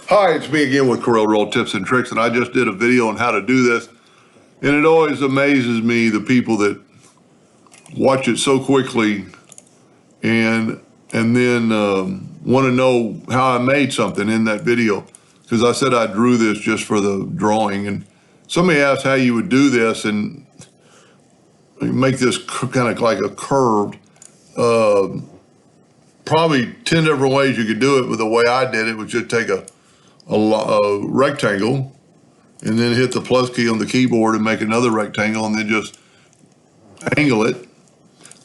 Hi, it's me again with Corel Roll Tips and Tricks, and I just did a video on how to do this. And it always amazes me, the people that watch it so quickly and then want to know how I made something in that video. Because I said I drew this just for the drawing. And somebody asked how you would do this and make this kind of like a curved. Probably 10 different ways you could do it, but the way I did it was just take a rectangle and then hit the plus key on the keyboard and make another rectangle and then just angle it.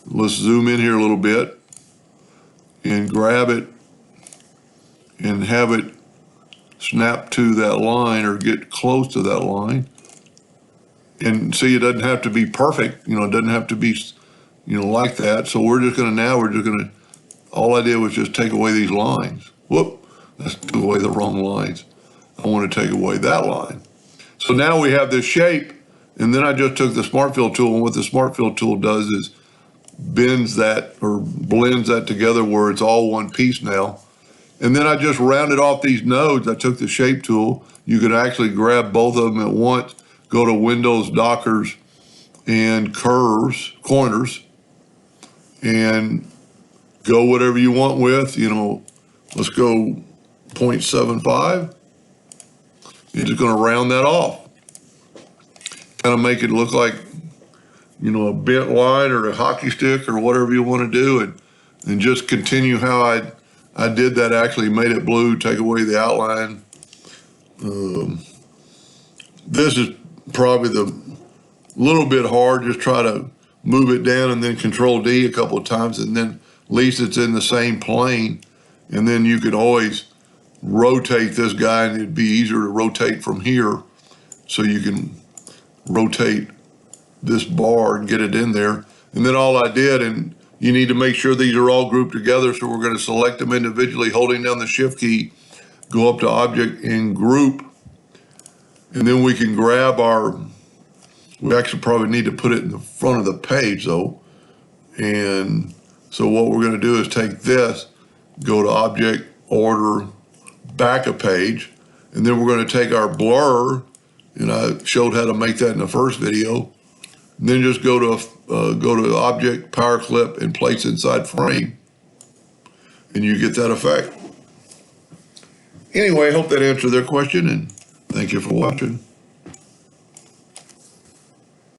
Let's zoom in here a little bit and grab it and have it snap to that line or get close to that line. And see, it doesn't have to be perfect, it doesn't have to be, like that. So we're just gonna, all I did was just take away these lines. Whoop. Let's take away the wrong lines. I want to take away that line. So now we have this shape, and then I just took the Smart Fill tool, and what the Smart Fill tool does is bends that or blends that together where it's all one piece now. And then I just rounded off these nodes. I took the Shape tool. You could actually grab both of them at once, go to Windows, Dockers, and Curves, Corners, and go whatever you want with, let's go 0.75. You're just going to round that off. Kind of make it look like, a bent line or a hockey stick or whatever you want to do, and just continue how I did that. Actually made it blue, take away the outline. This is probably the little bit hard. Just try to move it down and then Control D a couple of times, and then at least it's in the same plane. And then you could always rotate this guy, and it'd be easier to rotate from here. So you can rotate this bar and get it in there. And then all I did, and you need to make sure these are all grouped together. So we're going to select them individually, holding down the Shift key, go up to Object and Group. And then we can grab we actually probably need to put it in the front of the page though. And so what we're going to do is take this, go to Object, Order, Back a Page, and then we're going to take our blur, and I showed how to make that in the first video. And then just go to Object, PowerClip, and Place Inside Frame, and you get that effect. Anyway, I hope that answered their question, and thank you for watching.